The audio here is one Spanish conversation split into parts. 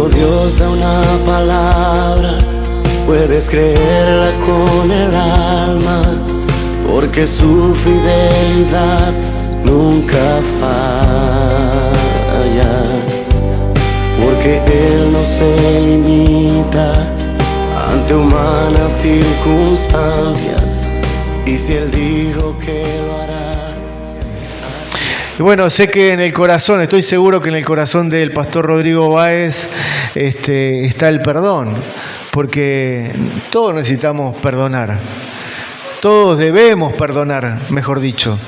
Cuando Dios da una palabra, puedes creerla con el alma, porque su fidelidad nunca falla, porque Él no se limita ante humanas circunstancias, y si Él dijo que lo hará. Y bueno, sé que en el corazón, estoy seguro que en el corazón del pastor Rodrigo Báez está el perdón, porque todos necesitamos perdonar, todos debemos perdonar, mejor dicho.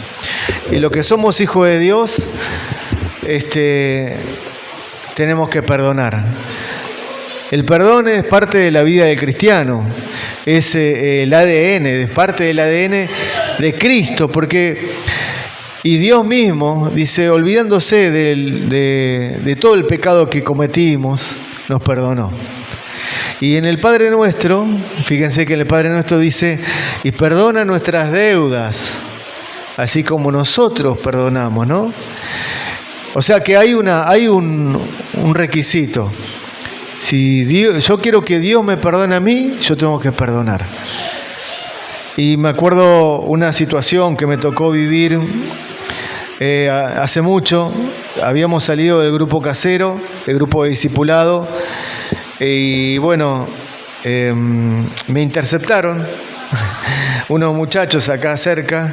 Y los que somos hijos de Dios, tenemos que perdonar. El perdón es parte de la vida del cristiano, es el ADN, es parte del ADN de Cristo, porque... Y Dios mismo, dice, olvidándose de todo el pecado que cometimos, nos perdonó. Y en el Padre Nuestro, fíjense que en el Padre Nuestro dice, y perdona nuestras deudas, así como nosotros perdonamos, ¿no? O sea que hay un requisito. Si yo quiero que Dios me perdone a mí, yo tengo que perdonar. Y me acuerdo una situación que me tocó vivir hace mucho. Habíamos salido del grupo casero, del grupo de discipulado, y bueno, me interceptaron unos muchachos acá cerca,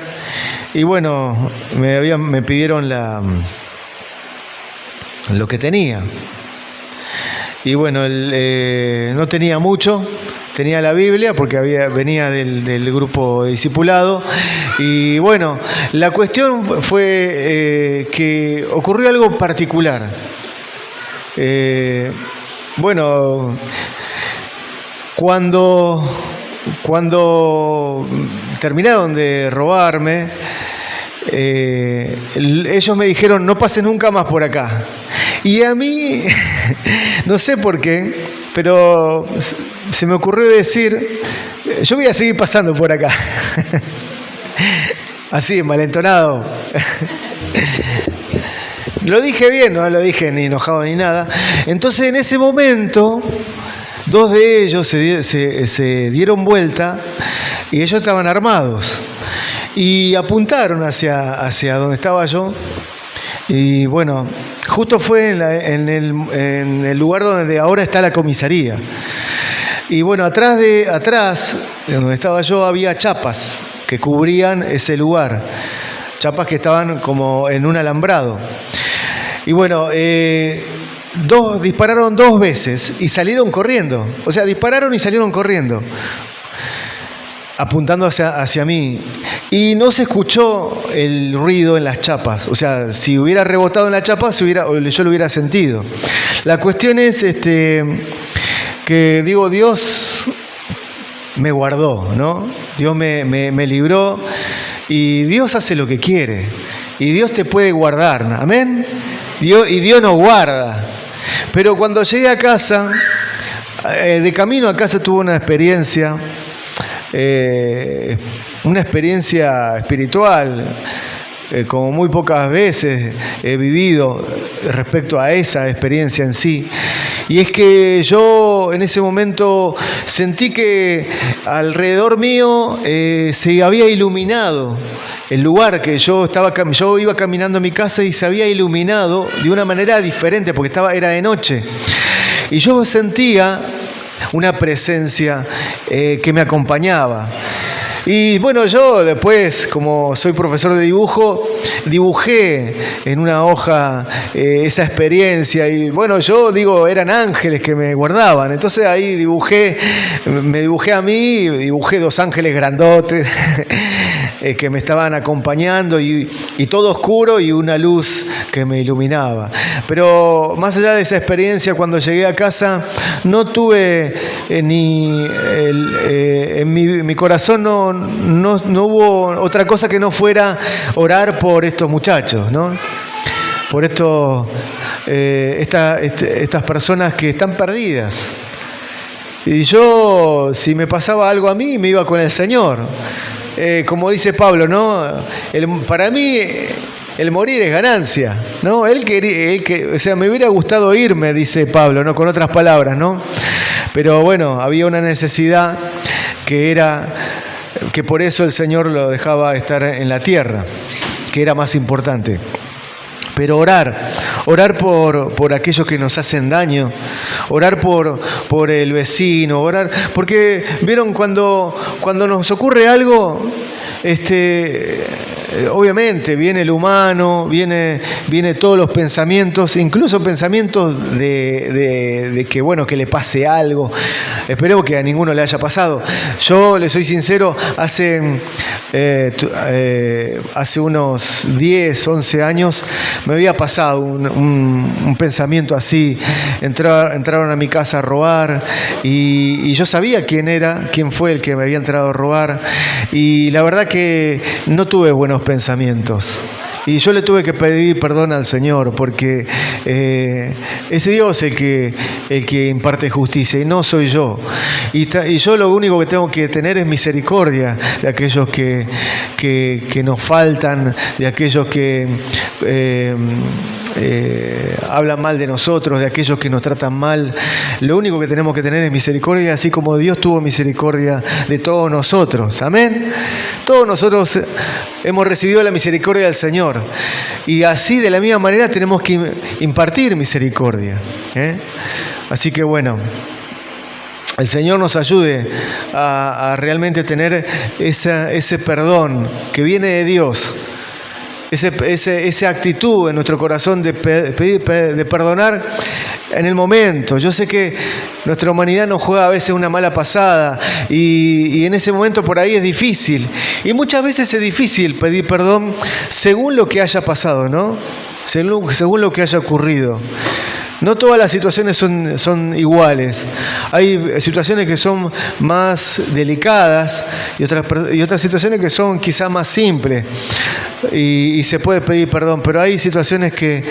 y bueno, me pidieron lo que tenía. Y bueno, no tenía mucho. Tenía la Biblia porque venía del grupo de discipulado. Y bueno, la cuestión fue que ocurrió algo particular. Bueno, cuando terminaron de robarme, ellos me dijeron, no pases nunca más por acá. Y a mí, no sé por qué, pero se me ocurrió decir, yo voy a seguir pasando por acá. Así, malentonado. Lo dije bien, no lo dije ni enojado ni nada. Entonces, en ese momento, dos de ellos se dieron vuelta y ellos estaban armados. Y apuntaron hacia donde estaba yo. Y bueno, justo fue en el lugar donde ahora está la comisaría. Y bueno, atrás de donde estaba yo había chapas que cubrían ese lugar. Chapas que estaban como en un alambrado. Y bueno, dispararon 2 veces y salieron corriendo. O sea, dispararon y salieron corriendo, apuntando hacia mí. Y no se escuchó el ruido en las chapas. O sea, si hubiera rebotado en la chapa, yo lo hubiera sentido. La cuestión es que digo, Dios me guardó, ¿no? Dios me libró, y Dios hace lo que quiere. Y Dios te puede guardar, ¿amén? Dios nos guarda. Pero cuando llegué a casa, de camino a casa tuve una experiencia espiritual, como muy pocas veces he vivido respecto a esa experiencia en sí. Y es que yo en ese momento sentí que alrededor mío se había iluminado el lugar que yo iba caminando a mi casa y se había iluminado de una manera diferente porque era de noche. Y yo sentía una presencia que me acompañaba. Y bueno, yo después, como soy profesor de dibujo, dibujé en una hoja esa experiencia. Y bueno, yo digo, eran ángeles que me guardaban. Entonces ahí me dibujé a mí, dibujé 2 ángeles grandotes que me estaban acompañando, y todo oscuro y una luz que me iluminaba. Pero más allá de esa experiencia, cuando llegué a casa, no tuve en mi corazón no hubo otra cosa que no fuera orar por estos muchachos, ¿no? Por estas personas que están perdidas. Y yo, si me pasaba algo a mí, me iba con el Señor. Como dice Pablo, ¿no? Para mí el morir es ganancia, ¿no? O sea, me hubiera gustado irme, dice Pablo, ¿no? Con otras palabras, ¿no? Pero bueno, había una necesidad que por eso el Señor lo dejaba estar en la tierra, que era más importante. Pero orar por aquellos que nos hacen daño, orar por el vecino, orar, porque vieron cuando nos ocurre algo, obviamente viene el humano, viene todos los pensamientos, incluso pensamientos de que bueno, que le pase algo. Esperemos que a ninguno le haya pasado. Yo le soy sincero, hace unos 10, 11 años me había pasado un pensamiento así. Entraron a mi casa a robar y yo sabía quién fue el que me había entrado a robar, y la verdad que no tuve buenos pensamientos. Y yo le tuve que pedir perdón al Señor, porque es Dios el que imparte justicia y no soy yo. Y yo lo único que tengo que tener es misericordia de aquellos que nos faltan, de aquellos que hablan mal de nosotros, de aquellos que nos tratan mal. Lo único que tenemos que tener es misericordia, así como Dios tuvo misericordia de todos nosotros. Amén. Todos nosotros hemos recibido la misericordia del Señor, y así de la misma manera tenemos que impartir misericordia. Así que bueno, el Señor nos ayude a realmente tener ese perdón que viene de Dios, esa actitud en nuestro corazón de perdonar en el momento. Yo sé que nuestra humanidad nos juega a veces una mala pasada, y en ese momento por ahí es difícil, y muchas veces es difícil pedir perdón según lo que haya pasado, ¿no? Según lo que haya ocurrido. No todas las situaciones son iguales. Hay situaciones que son más delicadas y otras situaciones que son quizás más simples, y se puede pedir perdón, pero hay situaciones que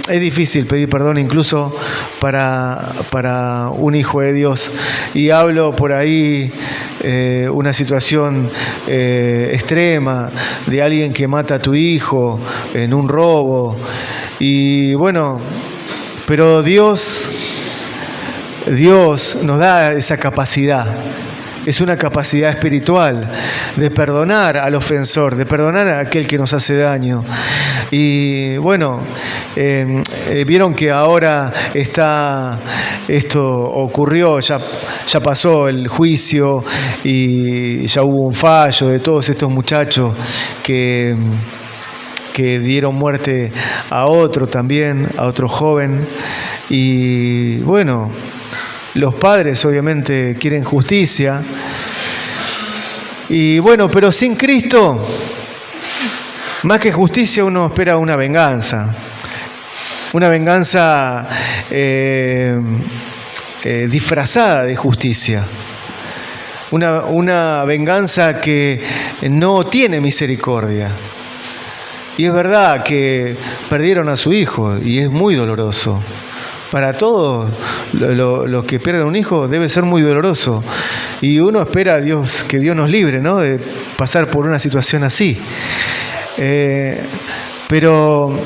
es difícil pedir perdón incluso para un hijo de Dios. Y hablo por ahí una situación extrema de alguien que mata a tu hijo en un robo. Y bueno, pero Dios nos da esa capacidad. Es una capacidad espiritual de perdonar al ofensor, de perdonar a aquel que nos hace daño. Y bueno, vieron que ahora esto ocurrió, ya pasó el juicio y ya hubo un fallo de todos estos muchachos que dieron muerte a otro también, a otro joven. Y bueno, los padres obviamente quieren justicia. Y bueno, pero sin Cristo, más que justicia, uno espera una venganza. Una venganza disfrazada de justicia. Una venganza que no tiene misericordia. Y es verdad que perdieron a su hijo, y es muy doloroso. Para todos los que pierden un hijo debe ser muy doloroso. Y uno espera a Dios, que Dios nos libre, ¿no?, de pasar por una situación así. Pero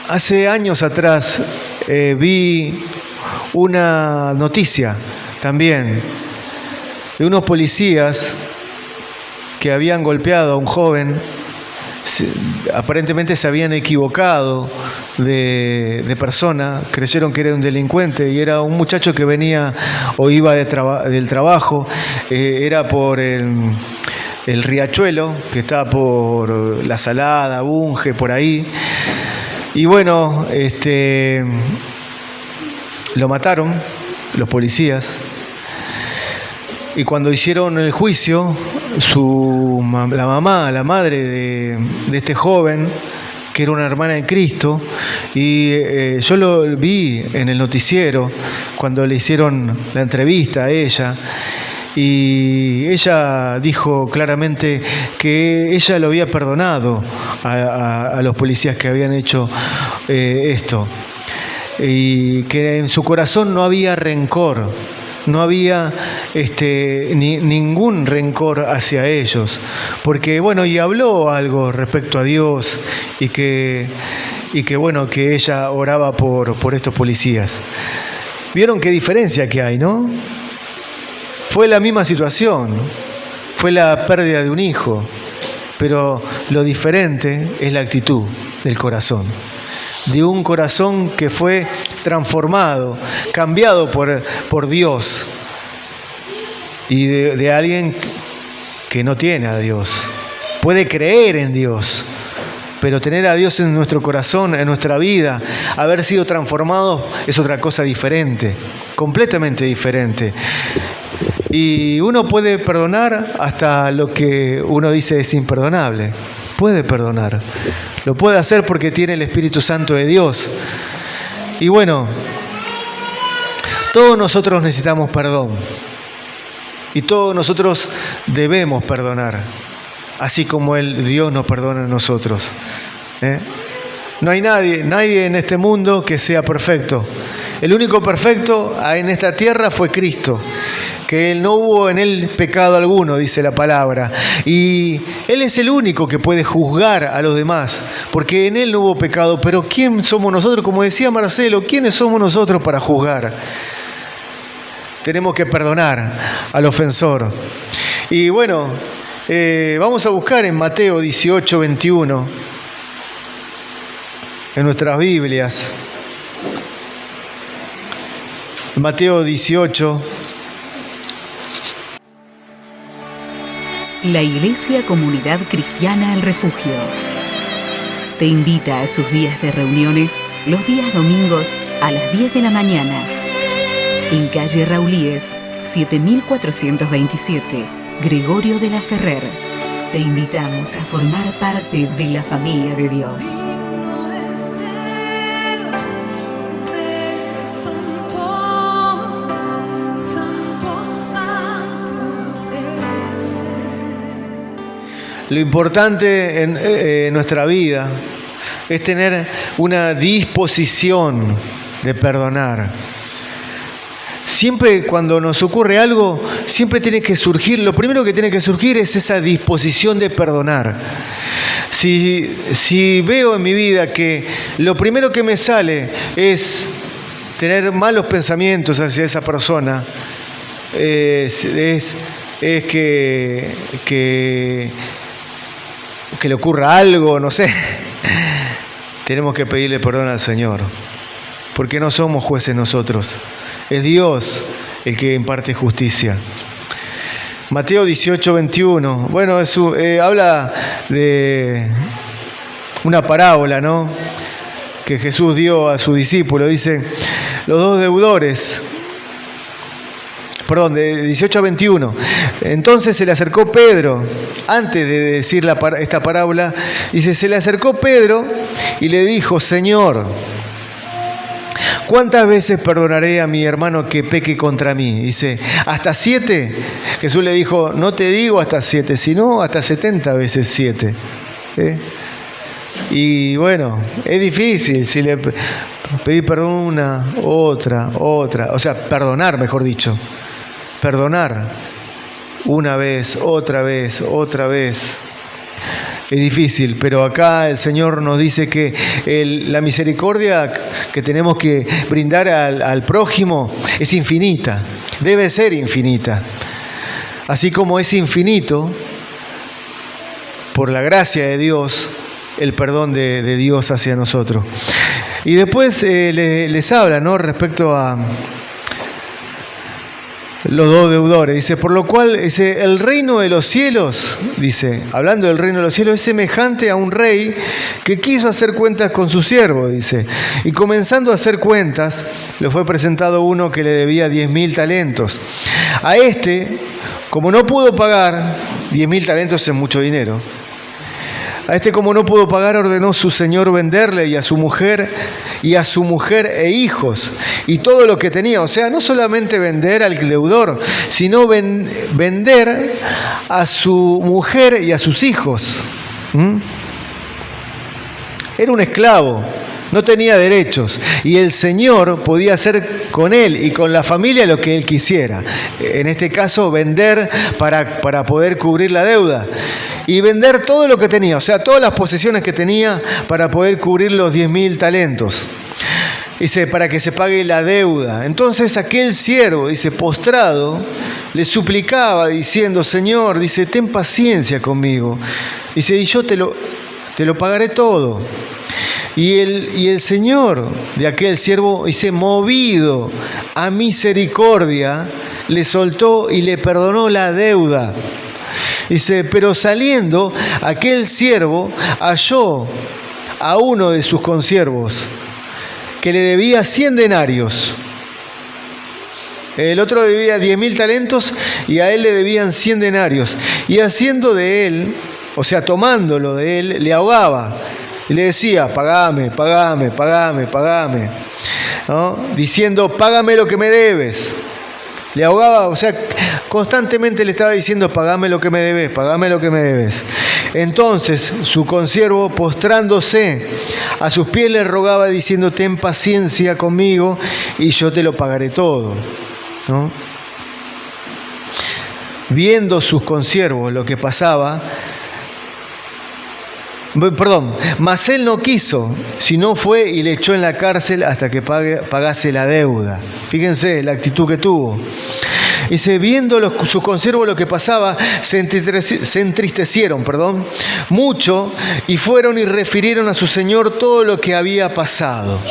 hace años atrás vi una noticia también de unos policías que habían golpeado a un joven. Aparentemente se habían equivocado de persona, creyeron que era un delincuente, y era un muchacho que venía o iba del trabajo, era por el Riachuelo, que está por La Salada, Bunge, por ahí. Y bueno, lo mataron los policías. Y cuando hicieron el juicio, la madre de este joven, que era una hermana de Cristo, y yo lo vi en el noticiero cuando le hicieron la entrevista a ella, y ella dijo claramente que ella lo había perdonado a los policías que habían hecho esto, y que en su corazón no había rencor no había ningún rencor hacia ellos, porque bueno, y habló algo respecto a Dios y que bueno, que ella oraba por estos policías. ¿Vieron qué diferencia que hay, no? Fue la misma situación, fue la pérdida de un hijo, pero lo diferente es la actitud del corazón, de un corazón que fue transformado, cambiado por Dios, y de alguien que no tiene a Dios. Puede creer en Dios, pero tener a Dios en nuestro corazón, en nuestra vida, haber sido transformados, es otra cosa diferente, completamente diferente. Y uno puede perdonar hasta lo que uno dice es imperdonable. Puede perdonar. Lo puede hacer porque tiene el Espíritu Santo de Dios. Y bueno, todos nosotros necesitamos perdón. Y todos nosotros debemos perdonar, así como Dios nos perdona a nosotros. No hay nadie en este mundo que sea perfecto. El único perfecto en esta tierra fue Cristo, que no hubo en Él pecado alguno, dice la palabra. Y Él es el único que puede juzgar a los demás, porque en Él no hubo pecado. Pero ¿quién somos nosotros? Como decía Marcelo, ¿quiénes somos nosotros para juzgar? Tenemos que perdonar al ofensor. Y bueno, vamos a buscar en Mateo 18, 21, en nuestras Biblias. Mateo 18. La Iglesia Comunidad Cristiana El Refugio te invita a sus días de reuniones los días domingos a las 10 de la mañana en calle Raulíes 7427, Gregorio de la Ferrer. Te invitamos a formar parte de la familia de Dios. Lo importante en nuestra vida es tener una disposición de perdonar. Siempre cuando nos ocurre algo, siempre tiene que surgir, lo primero que tiene que surgir es esa disposición de perdonar. Si veo en mi vida que lo primero que me sale es tener malos pensamientos hacia esa persona, es que le ocurra algo, no sé, tenemos que pedirle perdón al Señor, porque no somos jueces nosotros, es Dios el que imparte justicia. Mateo 18, 21, bueno, habla de una parábola, ¿no?, que Jesús dio a su discípulo. Dice, los dos deudores, de 18 a 21. Entonces se le acercó Pedro, antes de decir esta parábola, dice, se le acercó Pedro y le dijo, Señor, ¿cuántas veces perdonaré a mi hermano que peque contra mí? Dice, ¿hasta 7? Jesús le dijo, no te digo hasta 7, sino hasta 70 veces 7. Y bueno, es difícil si le pedí perdón una, otra, o sea, perdonar, mejor dicho. Perdonar una vez, otra vez. Es difícil, pero acá el Señor nos dice que la misericordia que tenemos que brindar al prójimo es infinita, debe ser infinita. Así como es infinito, por la gracia de Dios, el perdón de Dios hacia nosotros. Y después les habla, ¿no?, respecto a los dos deudores. Dice, por lo cual, el reino de los cielos, dice, hablando del reino de los cielos, es semejante a un rey que quiso hacer cuentas con su siervo, dice. Y comenzando a hacer cuentas, le fue presentado uno que le debía 10.000 talentos. A este, como no pudo pagar, 10.000 talentos es mucho dinero. A este, como no pudo pagar, ordenó su señor venderle y a su mujer e hijos y todo lo que tenía. O sea, no solamente vender al deudor, sino vender a su mujer y a sus hijos. Era un esclavo no tenía derechos, y el Señor podía hacer con él y con la familia lo que él quisiera. En este caso, vender para poder cubrir la deuda, y vender todo lo que tenía, o sea, todas las posesiones que tenía para poder cubrir los 10.000 talentos. Dice, para que se pague la deuda. Entonces aquel siervo, dice, postrado, le suplicaba diciendo, Señor, dice, ten paciencia conmigo. Dice, y yo te lo pagaré todo. Y el Señor de aquel siervo, dice, movido a misericordia, le soltó y le perdonó la deuda. Dice, pero saliendo, aquel siervo halló a uno de sus consiervos que le debía 100 denarios. El otro debía 10.000 talentos y a él le debían 100 denarios. Y haciendo de él, o sea, tomándolo de él, le ahogaba. Y le decía, pagame, pagame, pagame, pagame. ¿No? Diciendo, págame lo que me debes. Le ahogaba, o sea, constantemente le estaba diciendo, pagame lo que me debes, pagame lo que me debes. Entonces su consiervo, postrándose a sus pies, le rogaba diciendo, ten paciencia conmigo y yo te lo pagaré todo, ¿no? Viendo sus consiervos lo que pasaba, mas él no quiso, sino fue y le echó en la cárcel hasta que pagase la deuda. Fíjense la actitud que tuvo. Dice, viendo sus consiervos lo que pasaba, se entristecieron mucho, y fueron y refirieron a su señor todo lo que había pasado.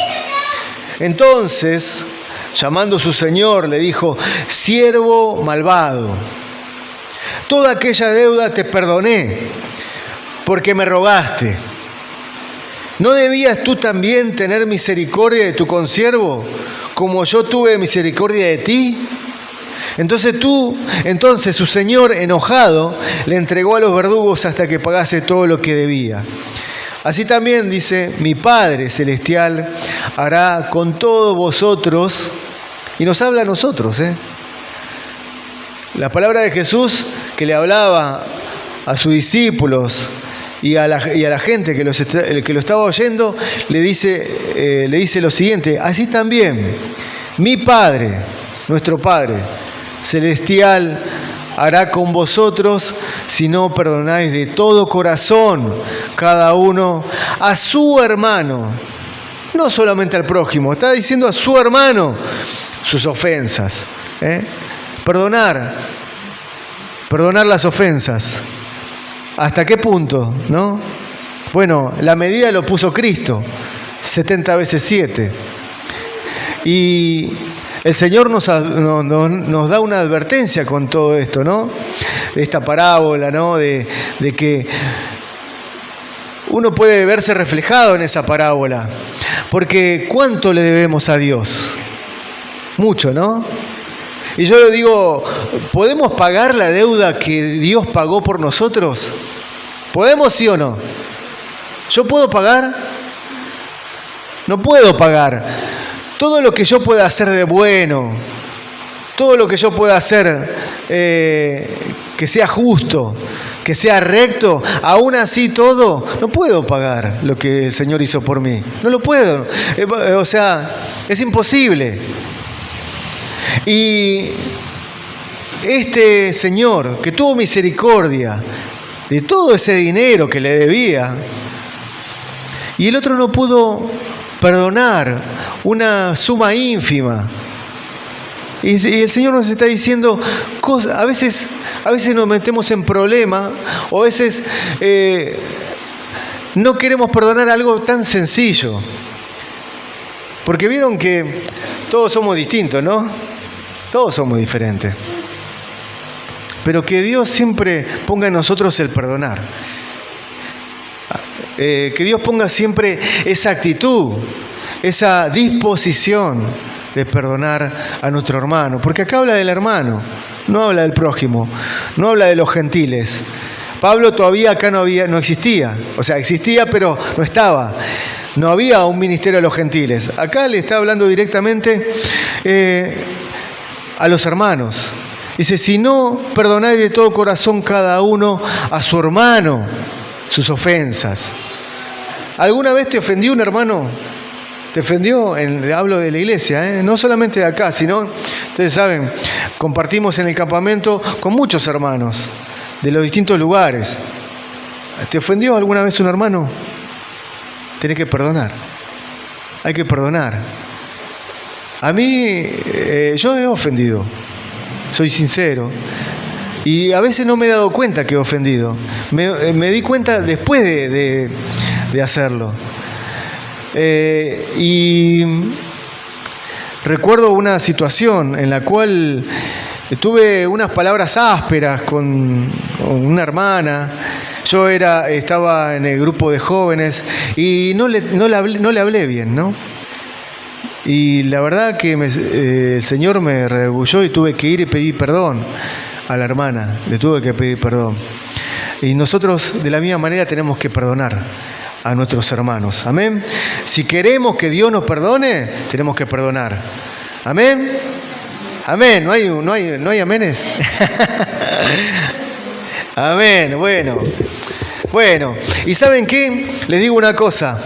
Entonces, llamando a su señor, le dijo, siervo malvado, toda aquella deuda te perdoné, porque me rogaste. ¿No debías tú también tener misericordia de tu consiervo, como yo tuve misericordia de ti? Entonces su señor, enojado, le entregó a los verdugos hasta que pagase todo lo que debía. Así también, dice, mi Padre Celestial hará con todos vosotros, y nos habla a nosotros, La palabra de Jesús que le hablaba a sus discípulos y a la gente que lo estaba oyendo, le dice lo siguiente, así también mi Padre, nuestro Padre Celestial, hará con vosotros si no perdonáis de todo corazón cada uno a su hermano, no solamente al prójimo, está diciendo a su hermano sus ofensas, perdonar las ofensas. ¿Hasta qué punto? ¿No? Bueno, la medida lo puso Cristo, 70 veces 7. Y el Señor nos da una advertencia con todo esto, ¿no? De esta parábola, ¿no? De que uno puede verse reflejado en esa parábola. Porque ¿cuánto le debemos a Dios? Mucho, ¿no? Y yo digo, ¿podemos pagar la deuda que Dios pagó por nosotros? ¿Podemos, sí o no? ¿Yo puedo pagar? No puedo pagar. Todo lo que yo pueda hacer de bueno, todo lo que yo pueda hacer que sea justo, que sea recto, aún así todo, no puedo pagar lo que el Señor hizo por mí. No lo puedo. O sea, es imposible. Y este Señor que tuvo misericordia de todo ese dinero que le debía, y el otro no pudo perdonar una suma ínfima. Y el Señor nos está diciendo cosas, a veces nos metemos en problemas, o a veces no queremos perdonar algo tan sencillo. Porque vieron que todos somos distintos, ¿no? Todos somos diferentes. Pero que Dios siempre ponga en nosotros el perdonar. Que Dios ponga siempre esa actitud, esa disposición de perdonar a nuestro hermano. Porque acá habla del hermano, no habla del prójimo, no habla de los gentiles. Pablo todavía acá no existía. O sea, existía pero no estaba. No había un ministerio a los gentiles. Acá le está hablando directamente a los hermanos. Dice, si no perdonáis de todo corazón cada uno a su hermano sus ofensas. ¿Alguna vez te ofendió un hermano? Defendió, hablo de la iglesia, no solamente de acá, sino, ustedes saben, compartimos en el campamento con muchos hermanos de los distintos lugares. ¿Te ofendió alguna vez un hermano? Tenés que perdonar. Hay que perdonar. A mí, yo he ofendido, soy sincero. Y a veces no me he dado cuenta que he ofendido. Me di cuenta después de hacerlo. Y recuerdo una situación en la cual tuve unas palabras ásperas con una hermana. Yo estaba en el grupo de jóvenes y no le hablé bien, ¿no? Y la verdad que el Señor me redarguyó y tuve que ir y pedir perdón a la hermana. Le tuve que pedir perdón. Y nosotros de la misma manera tenemos que perdonar a nuestros hermanos. Amén. Si queremos que Dios nos perdone, tenemos que perdonar. Amén. Amén. ¿No hay aménes? Amén. Bueno. ¿Y saben qué? Les digo una cosa.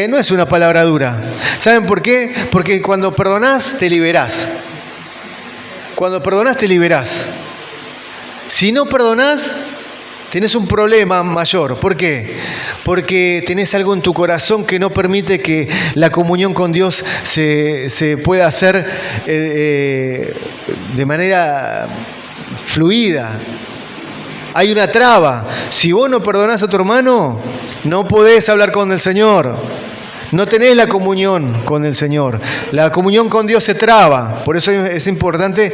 No es una palabra dura. ¿Saben por qué? Porque cuando perdonás, te liberás. Cuando perdonás, te liberás. Si no perdonás, tenés un problema mayor. ¿Por qué? Porque tenés algo en tu corazón que no permite que la comunión con Dios se pueda hacer de manera fluida. Hay una traba. Si vos no perdonás a tu hermano, no podés hablar con el Señor. No tenés la comunión con el Señor. La comunión con Dios se traba. Por eso es importante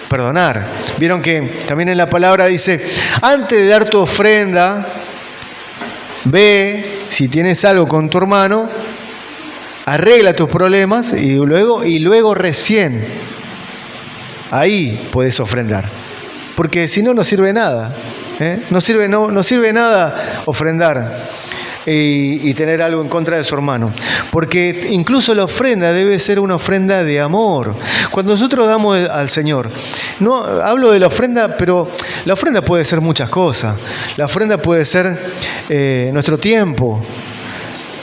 perdonar. Vieron que también en la palabra dice, antes de dar tu ofrenda, ve si tienes algo con tu hermano, arregla tus problemas y luego recién ahí puedes ofrendar. Porque si no, no sirve nada. No sirve nada ofrendar y tener algo en contra de su hermano. Porque incluso la ofrenda debe ser una ofrenda de amor. Cuando nosotros damos al Señor, no hablo de la ofrenda, pero la ofrenda puede ser muchas cosas. La ofrenda puede ser nuestro tiempo,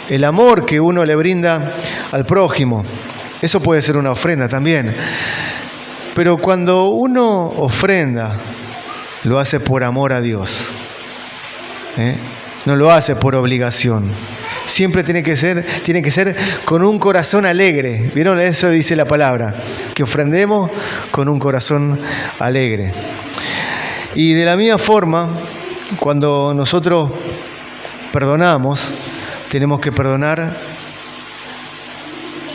el amor que uno le brinda al prójimo. Eso puede ser una ofrenda también. Pero cuando uno ofrenda, lo hace por amor a Dios. No lo hace por obligación. Siempre tiene que ser con un corazón alegre. ¿Vieron? Eso dice la palabra. Que ofrendemos con un corazón alegre. Y de la misma forma, cuando nosotros perdonamos, tenemos que perdonar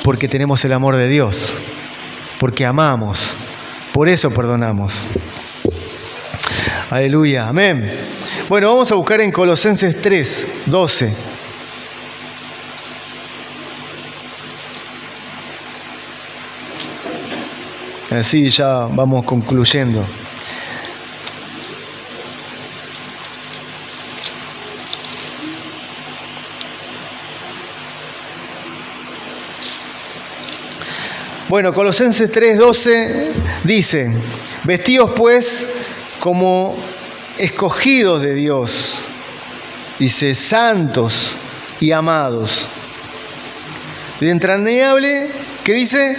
porque tenemos el amor de Dios. Porque amamos. Por eso perdonamos. Aleluya. Amén. Bueno, vamos a buscar en Colosenses 3:12. Así ya vamos concluyendo. Bueno, Colosenses 3:12 dice, vestíos pues como escogidos de Dios, dice, santos y amados, de entrañable, ¿qué dice?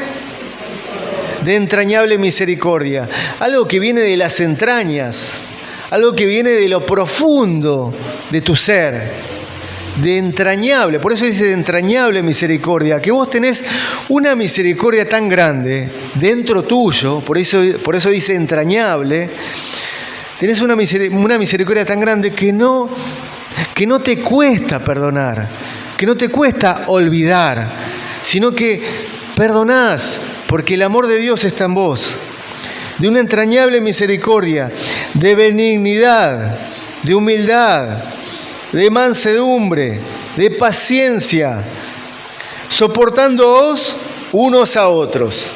De entrañable misericordia, algo que viene de las entrañas, algo que viene de lo profundo de tu ser, de entrañable, por eso dice de entrañable misericordia, que vos tenés una misericordia tan grande dentro tuyo, por eso dice entrañable. Tenés una misericordia tan grande que no te cuesta perdonar, que no te cuesta olvidar, sino que perdonás, porque el amor de Dios está en vos. De una entrañable misericordia, de benignidad, de humildad, de mansedumbre, de paciencia, soportándoos unos a otros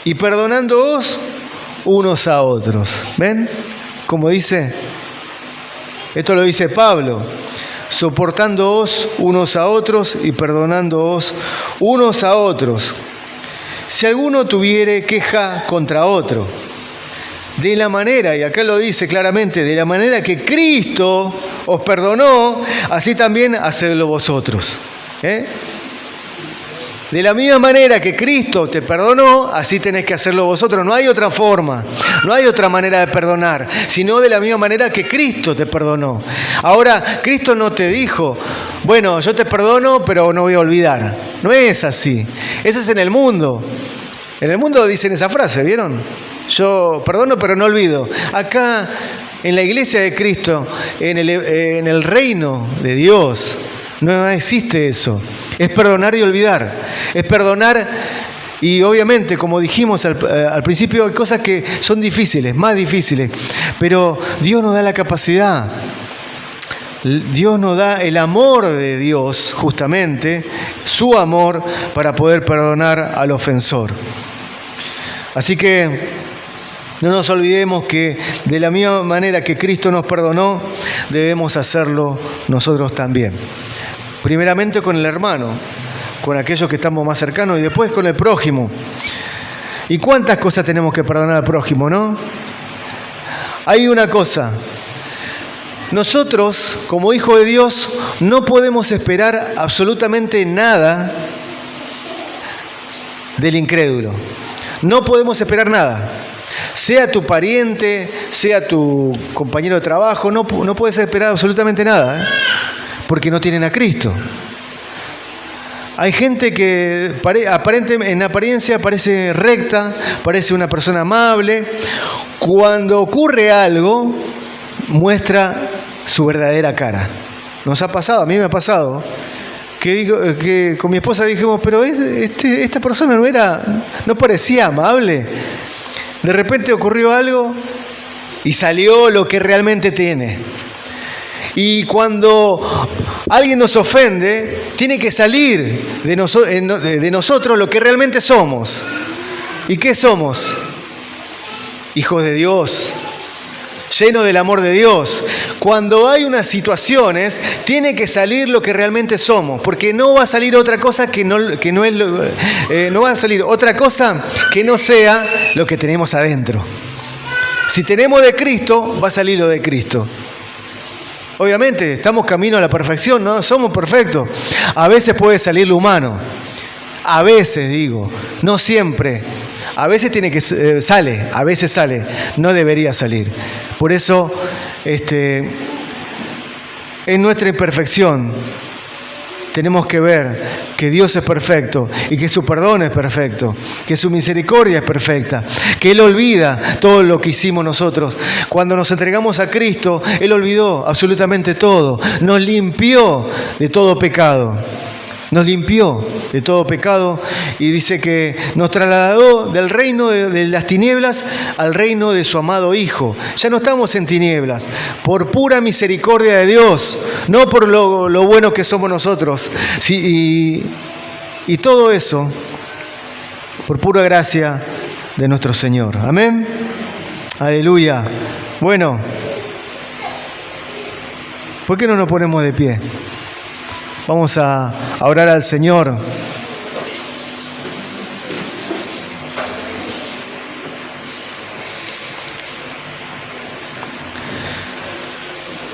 y perdonándoos unos a otros. ¿Ven? Como dice, esto lo dice Pablo, soportándoos unos a otros y perdonándoos unos a otros. Si alguno tuviere queja contra otro, de la manera, y acá lo dice claramente, de la manera que Cristo os perdonó, así también hacedlo vosotros. De la misma manera que Cristo te perdonó, así tenés que hacerlo vosotros. No hay otra forma, no hay otra manera de perdonar, sino de la misma manera que Cristo te perdonó. Ahora, Cristo no te dijo, bueno, yo te perdono, pero no voy a olvidar. No es así. Eso es en el mundo. En el mundo dicen esa frase, ¿vieron? Yo perdono, pero no olvido. Acá, en la iglesia de Cristo, en el reino de Dios, no existe eso. Es perdonar y olvidar. Es perdonar y obviamente, como dijimos al principio, hay cosas que son difíciles, más difíciles. Pero Dios nos da la capacidad. Dios nos da el amor de Dios, justamente, su amor, para poder perdonar al ofensor. Así que no nos olvidemos que de la misma manera que Cristo nos perdonó, debemos hacerlo nosotros también. Primeramente con el hermano, con aquellos que estamos más cercanos y después con el prójimo. ¿Y cuántas cosas tenemos que perdonar al prójimo, no? Hay una cosa. Nosotros, como hijos de Dios, no podemos esperar absolutamente nada del incrédulo. No podemos esperar nada. Sea tu pariente, sea tu compañero de trabajo, no puedes esperar absolutamente nada, ¿eh? Porque no tienen a Cristo. Hay gente que en apariencia parece recta, parece una persona amable. Cuando ocurre algo, muestra su verdadera cara. Nos ha pasado, a mí me ha pasado, que con mi esposa dijimos, pero esta persona no parecía amable. De repente ocurrió algo y salió lo que realmente tiene. Y cuando alguien nos ofende, tiene que salir de nosotros lo que realmente somos. ¿Y qué somos? Hijos de Dios, llenos del amor de Dios. Cuando hay unas situaciones, tiene que salir lo que realmente somos, porque no va a salir otra cosa no va a salir otra cosa que no sea lo que tenemos adentro. Si tenemos de Cristo, va a salir lo de Cristo. Obviamente, estamos camino a la perfección, no somos perfectos. A veces puede salir lo humano. A veces, digo, no siempre. A veces sale, a veces sale. No debería salir. Por eso, en nuestra imperfección, tenemos que ver que Dios es perfecto y que su perdón es perfecto, que su misericordia es perfecta, que Él olvida todo lo que hicimos nosotros. Cuando nos entregamos a Cristo, Él olvidó absolutamente todo, nos limpió de todo pecado. Nos limpió de todo pecado y dice que nos trasladó del reino de las tinieblas al reino de su amado Hijo. Ya no estamos en tinieblas, por pura misericordia de Dios, no por lo bueno que somos nosotros. Sí, y todo eso por pura gracia de nuestro Señor. Amén. Aleluya. Bueno, ¿por qué no nos ponemos de pie? Vamos a orar al Señor.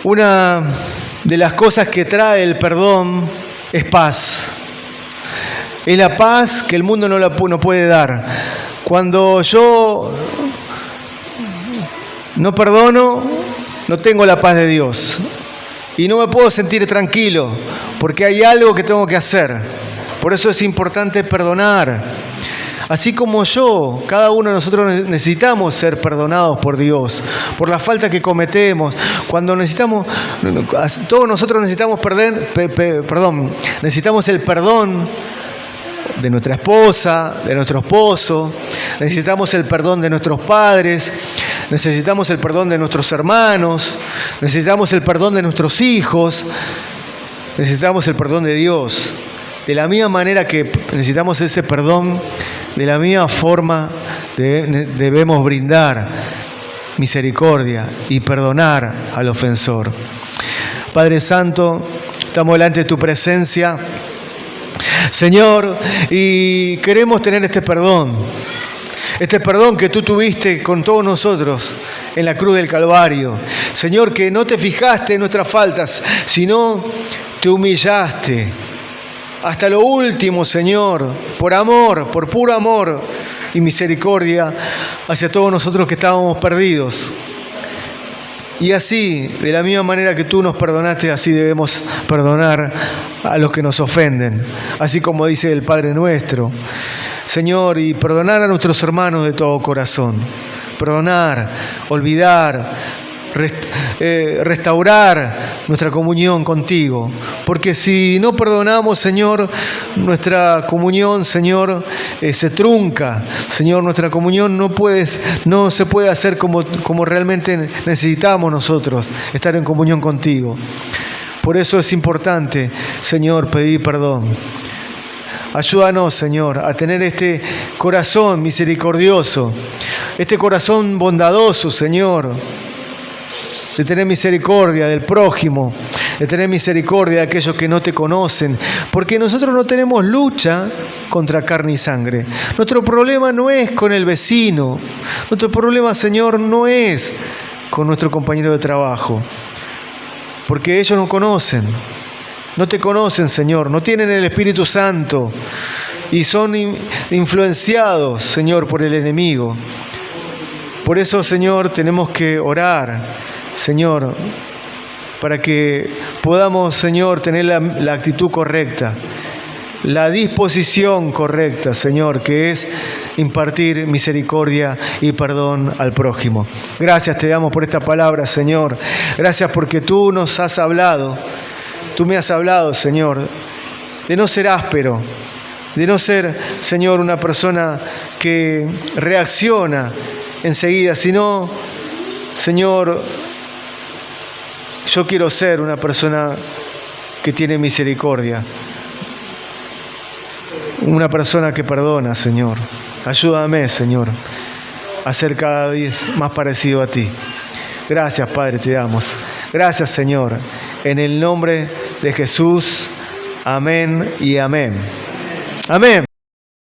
Una de las cosas que trae el perdón es paz. Es la paz que el mundo no puede dar. Cuando yo no perdono, no tengo la paz de Dios. Y no me puedo sentir tranquilo, porque hay algo que tengo que hacer. Por eso es importante perdonar. Así como cada uno de nosotros necesitamos ser perdonados por Dios, por la falta que cometemos. Todos nosotros necesitamos necesitamos el perdón de nuestra esposa, de nuestro esposo, necesitamos el perdón de nuestros padres, necesitamos el perdón de nuestros hermanos, necesitamos el perdón de nuestros hijos, necesitamos el perdón de Dios. De la misma manera que necesitamos ese perdón, de la misma forma debemos brindar misericordia y perdonar al ofensor. Padre Santo, estamos delante de tu presencia, Señor, y queremos tener este perdón que tú tuviste con todos nosotros en la cruz del Calvario. Señor, que no te fijaste en nuestras faltas, sino te humillaste hasta lo último, Señor, por amor, por puro amor y misericordia hacia todos nosotros que estábamos perdidos. Y así, de la misma manera que tú nos perdonaste, así debemos perdonar a los que nos ofenden, así como dice el Padre nuestro. Señor, y perdonar a nuestros hermanos de todo corazón. Perdonar, olvidar, restaurar nuestra comunión contigo. Porque si no perdonamos, Señor, nuestra comunión, Señor, se trunca. Señor, nuestra comunión no se puede hacer como realmente necesitamos nosotros, estar en comunión contigo. Por eso es importante, Señor, pedir perdón. Ayúdanos, Señor, a tener este corazón misericordioso, este corazón bondadoso, Señor, de tener misericordia del prójimo, de tener misericordia de aquellos que no te conocen, porque nosotros no tenemos lucha contra carne y sangre. Nuestro problema no es con el vecino, nuestro problema, Señor, no es con nuestro compañero de trabajo, porque ellos no conocen. No te conocen, Señor, no tienen el Espíritu Santo y son influenciados, Señor, por el enemigo. Por eso, Señor, tenemos que orar, Señor, para que podamos, Señor, tener la actitud correcta, la disposición correcta, Señor, que es impartir misericordia y perdón al prójimo. Gracias te damos por esta palabra, Señor. Gracias porque tú nos has hablado. Tú me has hablado, Señor, de no ser áspero, de no ser, Señor, una persona que reacciona enseguida, sino, Señor, yo quiero ser una persona que tiene misericordia, una persona que perdona, Señor. Ayúdame, Señor, a ser cada vez más parecido a ti. Gracias, Padre, te damos. Gracias, Señor. En el nombre de Jesús. Amén y amén. Amén.